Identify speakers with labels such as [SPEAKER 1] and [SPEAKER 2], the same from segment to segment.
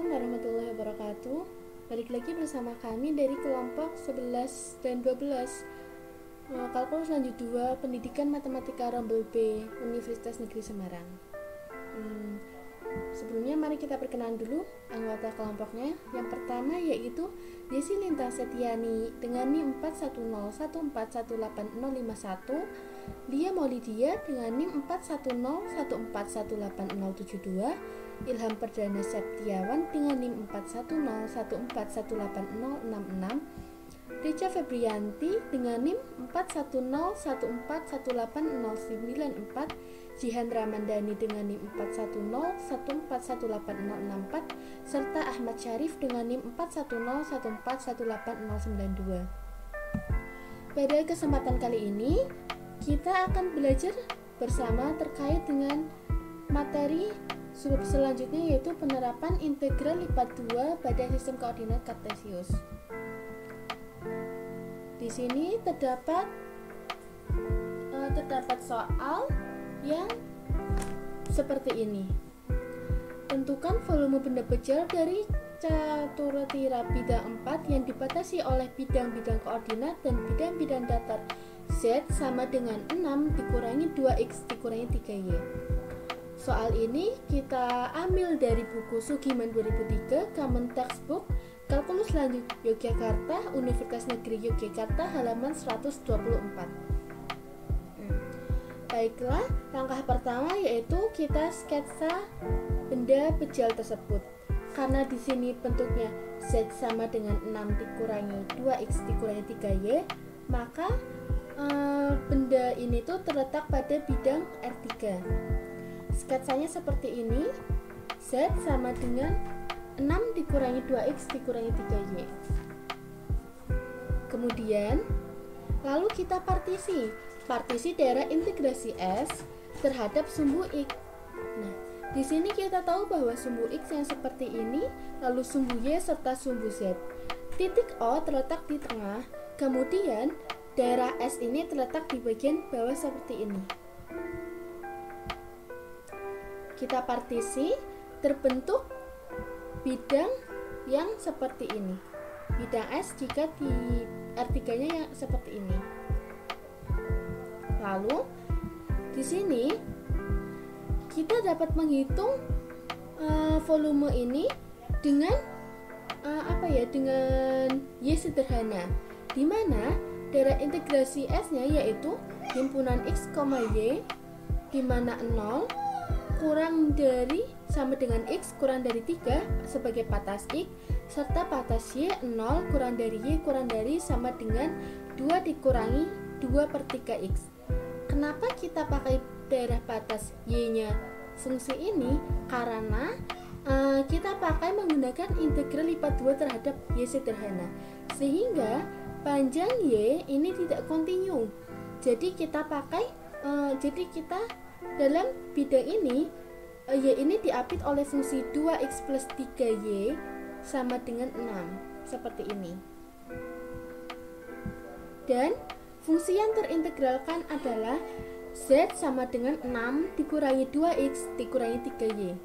[SPEAKER 1] Assalamualaikum warahmatullahi wabarakatuh. Balik lagi bersama kami dari kelompok 11 dan 12 Kalkulus lanjut 2 Pendidikan Matematika Rombel B Universitas Negeri Semarang. Sebelumnya mari kita perkenalan dulu anggota kelompoknya. Yang pertama yaitu Desi Linta Setiani dengan NIM 4101418051, Lia Maulidia dengan NIM 4101418072, Ilham Perdana Septiawan dengan NIM 4101418066, Richa Febrianti dengan NIM 4101418094, Jihan Ramandani dengan NIM 4101418064, serta Ahmad Syarif dengan NIM 4101418092. Pada kesempatan kali ini kita akan belajar bersama terkait dengan materi selanjutnya, yaitu penerapan integral lipat 2 pada sistem koordinat kartesius. Di sini terdapat soal yang seperti ini. Tentukan volume benda pejal dari caturtira bidang 4 yang dibatasi oleh bidang-bidang koordinat dan bidang-bidang datar Z sama dengan 6 dikurangi 2x dikurangi 3y. Soal ini kita ambil dari buku Sugiman 2003, Common Textbook, Kalkulus Lanjut Yogyakarta, Universitas Negeri Yogyakarta, halaman 124. Baiklah, langkah pertama yaitu kita sketsa benda pejal tersebut. Karena di sini bentuknya Z sama dengan 6 dikurangi 2x dikurangi 3y, maka benda ini tuh terletak pada bidang R3. Sketsanya seperti ini. Z sama dengan 6 dikurangi 2x dikurangi 3y. Kemudian lalu kita partisi daerah integrasi S terhadap sumbu X. Nah, di sini kita tahu bahwa sumbu X yang seperti ini, lalu sumbu Y serta sumbu Z. Titik O terletak di tengah, kemudian daerah S ini terletak di bagian bawah seperti ini. Kita partisi, terbentuk bidang yang seperti ini. Bidang S jika di R3-nya yang seperti ini. Lalu di sini kita dapat menghitung volume ini dengan dengan Y sederhana, di mana daerah integrasi S-nya yaitu himpunan X, Y, di mana 0 kurang dari sama dengan X kurang dari 3 sebagai batas X, serta batas Y 0 kurang dari Y kurang dari sama dengan 2 dikurangi 2/3x. Kenapa kita pakai daerah batas Y-nya fungsi ini? Karena kita pakai menggunakan integral lipat 2 terhadap Y sederhana, sehingga panjang Y ini tidak kontinu. Jadi kita dalam bidang ini Y ini diapit oleh fungsi 2x plus 3y sama dengan 6 seperti ini. Dan fungsi yang terintegralkan adalah Z sama dengan 6 dikurangi 2x dikurangi 3y.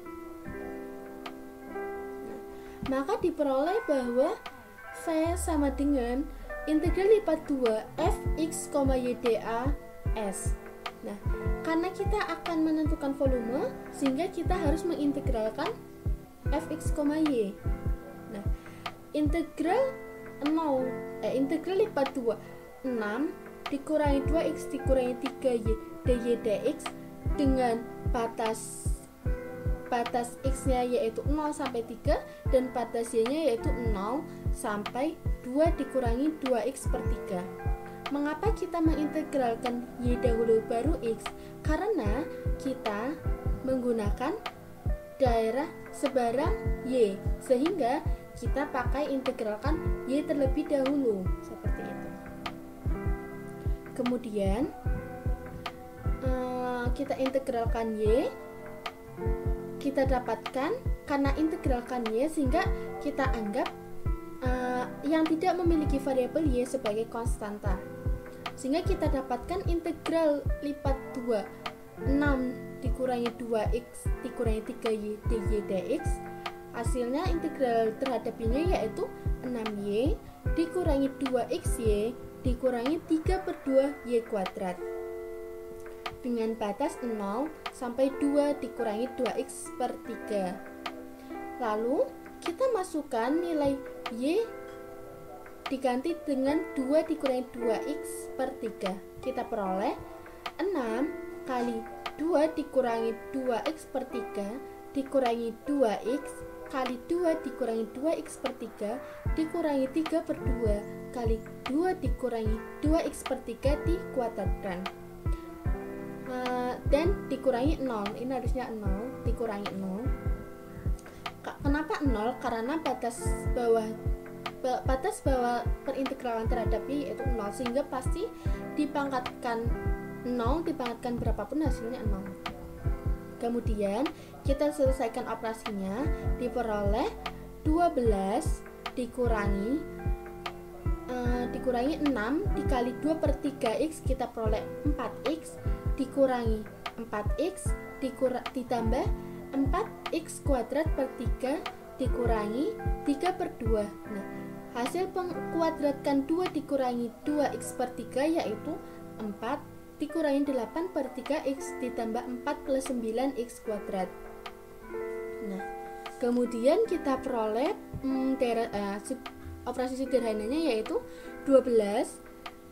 [SPEAKER 1] Maka diperoleh bahwa V sama dengan integral lipat 2 fx, y dA S. Nah, karena kita akan menentukan volume, sehingga kita harus mengintegralkan fx, y. Nah, integral lipat 2 6 dikurangi 2x dikurangi 3y dy dx dengan batas x-nya yaitu 0 sampai 3 dan batas y-nya yaitu 0 sampai 2 dikurangi 2x/3. Mengapa kita mengintegralkan y dahulu baru x? Karena kita menggunakan daerah sebarang y, sehingga kita pakai integralkan y terlebih dahulu seperti itu. Kemudian kita integralkan y, kita dapatkan karena integralkan y sehingga kita anggap yang tidak memiliki variabel y sebagai konstanta, sehingga kita dapatkan integral lipat 2 6 dikurangi 2x dikurangi 3y dy dx Hasilnya integral terhadap y-nya yaitu 6y dikurangi 2xy dikurangi 3 per 2 y kuadrat dengan batas 0 sampai 2 dikurangi 2x per 3. Lalu kita masukkan nilai y diganti dengan 2 dikurangi 2x per 3. Kita peroleh 6 kali 2 dikurangi 2x per 3 dikurangi 2x kali 2 dikurangi 2x per 3 dikurangi 3 per 2 kali 2 dikurangi 2x per 3 dikuadratkan dan dikurangi 0. Ini harusnya 0 dikurangi 0. Kenapa 0? Karena batas bawah perintegralan terhadap y yaitu 0, sehingga pasti dipangkatkan 0, dipangkatkan berapapun hasilnya 0. Kemudian kita selesaikan operasinya, diperoleh 12 dikurangi 6 dikali 2 per 3x, kita peroleh 4x dikurangi 4x ditambah 4x kuadrat per 3 dikurangi 3 per 2. Nah, hasil pengkuadratkan 2 dikurangi 2x per 3 yaitu 4 dikurangi 8 per 3x ditambah 4 plus 9x kuadrat. Nah, kemudian kita peroleh operasi sederhananya yaitu 12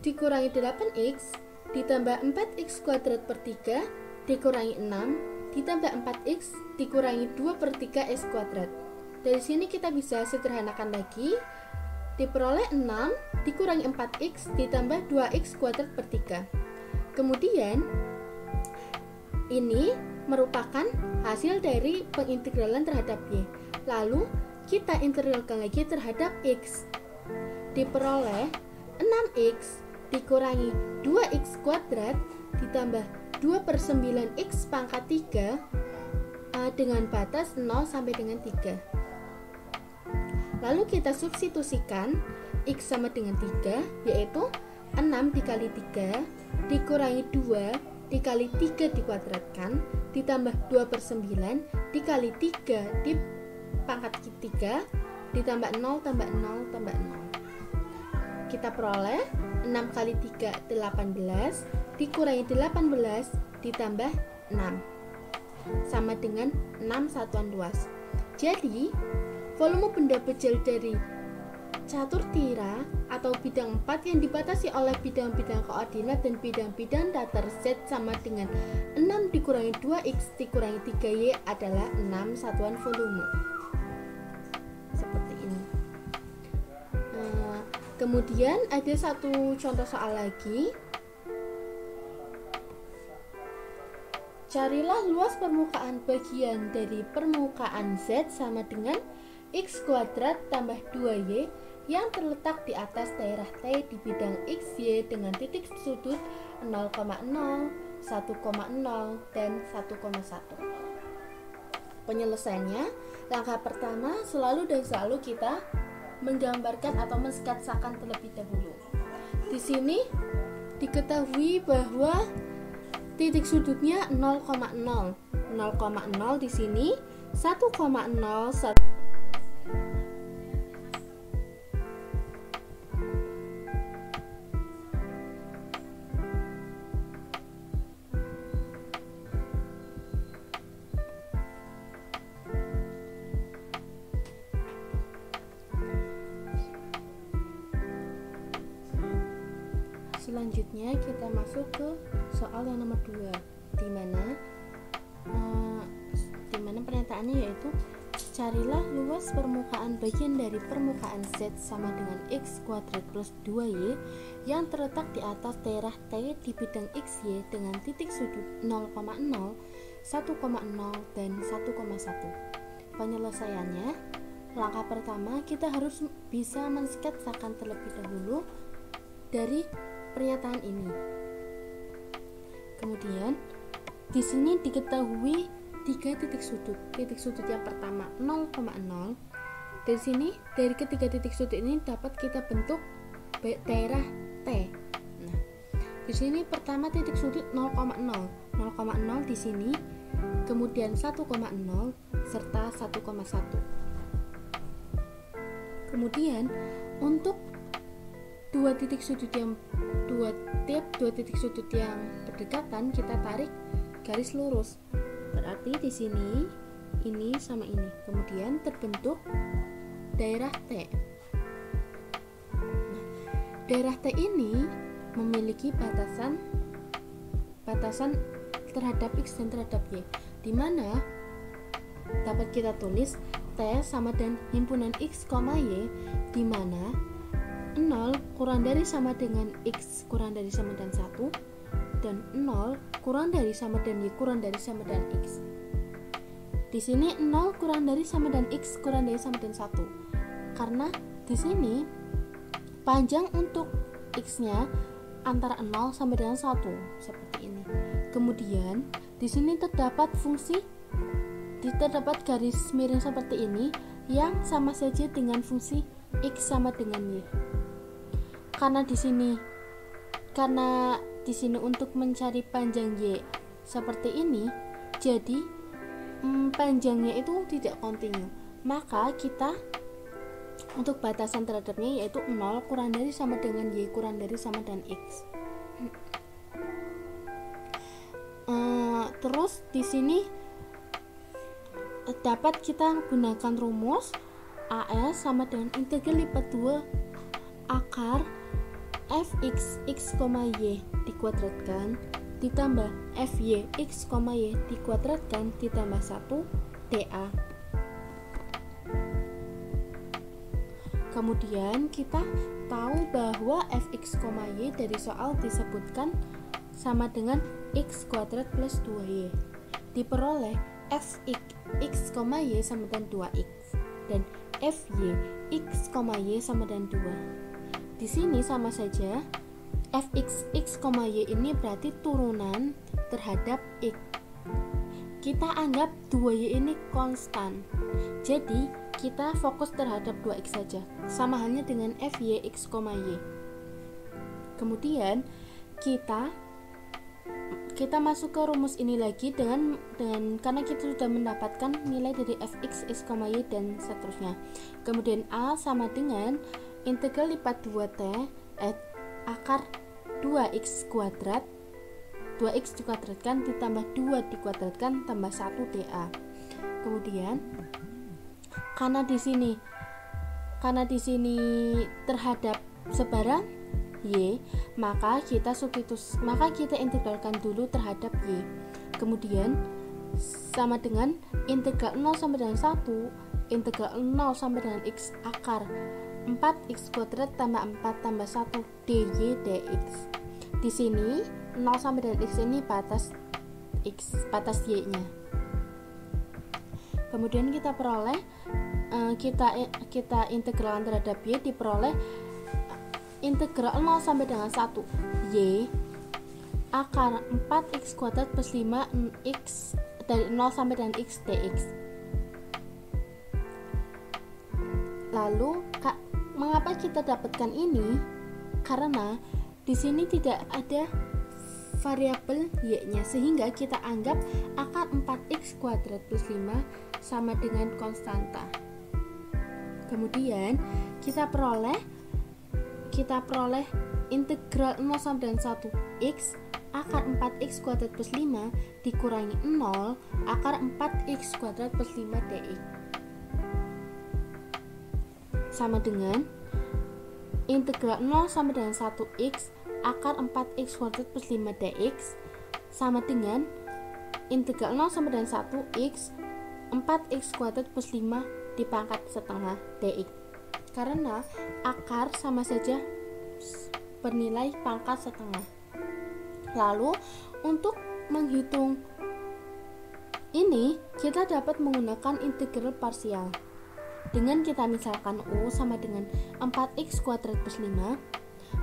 [SPEAKER 1] dikurangi 8x ditambah 4x kuadrat per 3 dikurangi 6 ditambah 4x dikurangi 2 per 3x kuadrat. Dari sini kita bisa sederhanakan lagi, diperoleh 6 dikurangi 4x ditambah 2x kuadrat per 3. Kemudian ini merupakan hasil dari pengintegralan terhadap y. Lalu kita integralkan lagi terhadap x. Diperoleh 6x dikurangi 2x kuadrat ditambah 2 per 9x pangkat 3 dengan batas 0 sampai dengan 3. Lalu kita substitusikan x sama dengan 3, yaitu 6 dikali 3 dikurangi 2 dikali 3 dikuadratkan ditambah 2 per 9 dikali 3 di pangkat 3 ditambah 0 tambah 0 tambah 0. Kita peroleh 6 kali 3 18 dikurangi 18 ditambah 6 sama dengan 6 satuan luas. Jadi volume benda kecil dari catur tira atau bidang 4 yang dibatasi oleh bidang-bidang koordinat dan bidang-bidang datar Z sama dengan 6 dikurangi 2x dikurangi 3y adalah 6 satuan volume. Seperti ini. Kemudian ada satu contoh soal lagi. Carilah luas permukaan bagian dari permukaan Z sama dengan x kuadrat tambah 2y yang terletak di atas daerah T di bidang XY dengan titik sudut 0,0, 1,0, dan 1,1. Penyelesaiannya, langkah pertama selalu kita menggambarkan atau mensketsakan terlebih dahulu. Di sini diketahui bahwa titik sudutnya 0,0. 0,0 di sini 1,0. Selanjutnya kita masuk ke soal yang nomor 2, di mana pernyataannya yaitu carilah luas permukaan bagian dari permukaan Z sama dengan x kuadrat plus 2y yang terletak di atas daerah T di bidang XY dengan titik sudut 0,0, 1,0, dan 1,1. Penyelesaiannya, langkah pertama kita harus bisa mensketsakan terlebih dahulu dari pernyataan ini. Kemudian di sini diketahui 3 titik sudut. Titik sudut yang pertama 0,0. Dari sini dari ketiga titik sudut ini dapat kita bentuk daerah T. Nah, di sini pertama titik sudut 0,0. 0,0 di sini, kemudian 1,0 serta 1,1. Kemudian untuk dua titik sudut yang berdekatan, kita tarik garis lurus. Berarti di sini ini sama ini. Kemudian terbentuk daerah T. Nah, daerah T ini memiliki batasan terhadap X dan terhadap Y, di mana dapat kita tulis T sama dengan himpunan X, Y, di mana 0 kurang dari sama dengan X kurang dari sama dengan 1, dan 0 kurang dari sama dengan Y kurang dari sama dengan X. Di sini 0 kurang dari sama dengan X kurang dari sama dengan 1, karena di sini panjang untuk X-nya antara 0 sampai dengan 1 seperti ini. Kemudian di sini terdapat garis miring seperti ini yang sama saja dengan fungsi X sama dengan Y. Karena di sini untuk mencari panjang Y seperti ini, jadi panjangnya itu tidak kontinu. Maka kita untuk batasan terhadapnya yaitu 0 kurang dari sama dengan Y kurang dari sama dengan X. Terus di sini dapat kita gunakan rumus AS sama dengan integral lipat 2 akar fx x, y dikuadratkan ditambah fy x, y dikuadratkan ditambah 1 dA. Kemudian kita tahu bahwa fx, y dari soal disebutkan sama dengan x kuadrat plus 2y. Diperoleh fx, y sama dengan 2x dan fy x, y sama dengan 2. Di sini sama saja fx, y ini berarti turunan terhadap x. Kita anggap 2y ini konstan. Jadi kita fokus terhadap 2x saja. Sama halnya dengan fy x, y. Kemudian kita masuk ke rumus ini lagi dengan karena kita sudah mendapatkan nilai dari fx, y dan seterusnya. Kemudian A sama dengan integral lipat 2t akar 2x kuadrat, 2x dikuadratkan ditambah 2 dikuadratkan tambah 1 dA. Kemudian karena di sini terhadap sebarang y, maka kita integralkan dulu terhadap y. Kemudian sama dengan integral 0 sampai dengan 1 integral 0 sampai dengan x akar 4x kuadrat tambah 4 tambah 1 dy dx. Di sini 0 sampai dengan x ini batas y-nya. Kemudian kita peroleh kita integralkan terhadap y, diperoleh integral 0 sampai dengan 1 y akar 4x kuadrat plus 5x dari 0 sampai dengan x dx. Lalu mengapa kita dapatkan ini? Karena di sini tidak ada variabel y-nya, sehingga kita anggap akar 4x kuadrat plus 5 sama dengan konstanta. Kemudian kita peroleh integral 0 sampai dengan 1x akar 4x kuadrat plus 5 dikurangi 0 akar 4x kuadrat plus 5 dx sama dengan integral 0 sampai dengan 1x akar 4x kuadrat plus 5 dx sama dengan integral 0 sampai dengan 1x 4x kuadrat plus 5 dipangkat setengah dx. Karena akar sama saja bernilai pangkat setengah. Lalu untuk menghitung ini kita dapat menggunakan integral parsial. Dengan kita misalkan U sama dengan 4x kuadrat plus 5,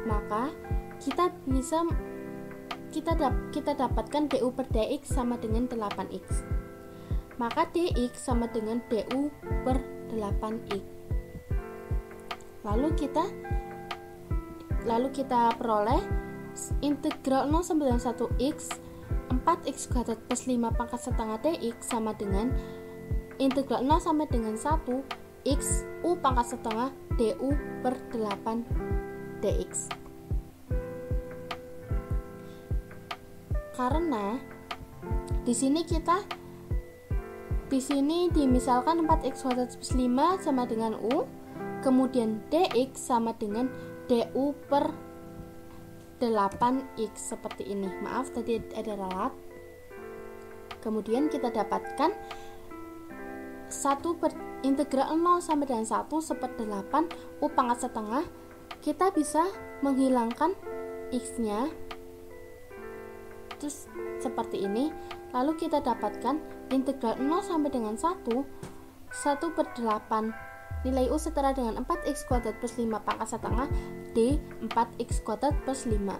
[SPEAKER 1] maka kita dapatkan du per dx sama dengan 8x. Maka dx sama dengan du per 8x. Lalu kita peroleh integral 0 sampai dengan 1x 4x kuadrat plus 5 pangkat setengah dx sama dengan integral 0 sampai dengan 1 X U pangkat setengah DU per 8 DX. Karena di sini dimisalkan 4x kuadrat plus 5 sama dengan U, kemudian dx sama dengan du per 8x seperti ini. Maaf tadi ada ralat. Kemudian kita dapatkan integral 0 sama dengan 1 1/8 U pangkat setengah. Kita bisa menghilangkan x-nya, terus seperti ini. Lalu kita dapatkan integral 0 sampai dengan 1 1/8 nilai U setara dengan 4x kuadrat plus 5 pangkat setengah D 4x kuadrat plus 5.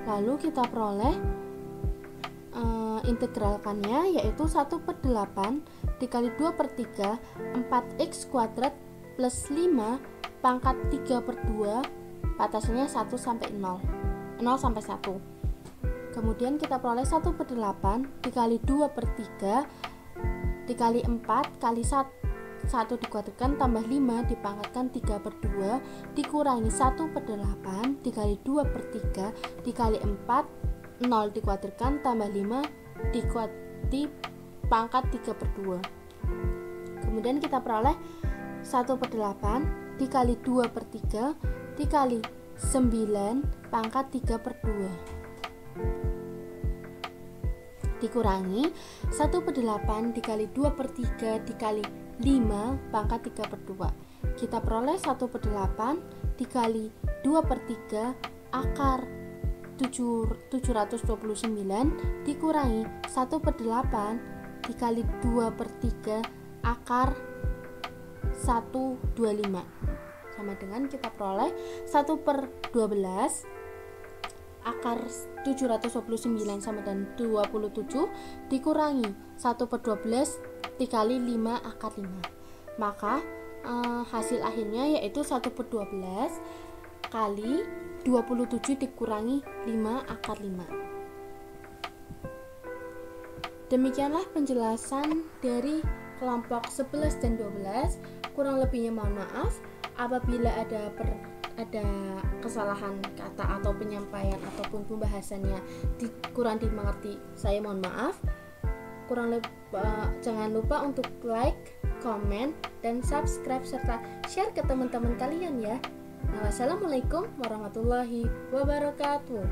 [SPEAKER 1] Lalu kita peroleh integralkannya, yaitu 1/8 dikali 2/3 4x kuadrat plus 5 pangkat 3/2 batasannya 1 sampai 0 sampai 1. Kemudian kita peroleh 1/8 dikali 2/3 dikali 4 kali 1 dikuadratkan tambah 5 dipangkatkan 3/2 dikurangi 1/8 dikali 2/3 dikali 4 0 dikuadratkan tambah 5 dipangkat 3/2. Kemudian kita peroleh 1/8 dikali 2/3 dikali 9 pangkat 3/2 dikurangi 1/8 dikali 2/3 dikali 5 pangkat 3/2. Kita peroleh 1/8 dikali 2/3 akar 729 dikurangi 1/8 dikali 2/3 akar 125 sama dengan kita peroleh 1/12 akar 729 sama dengan 27 dikurangi 1/12 dikali 5 akar 5. Maka hasil akhirnya yaitu 1/12 kali 27 dikurangi 5 akar 5. Demikianlah penjelasan dari kelompok 11 dan 12. Kurang lebihnya mohon maaf. Apabila ada kesalahan kata atau penyampaian ataupun pembahasannya kurang dimengerti, saya mohon maaf. Jangan lupa untuk like, komen, dan subscribe serta share ke teman-teman kalian ya. Wassalamualaikum warahmatullahi wabarakatuh.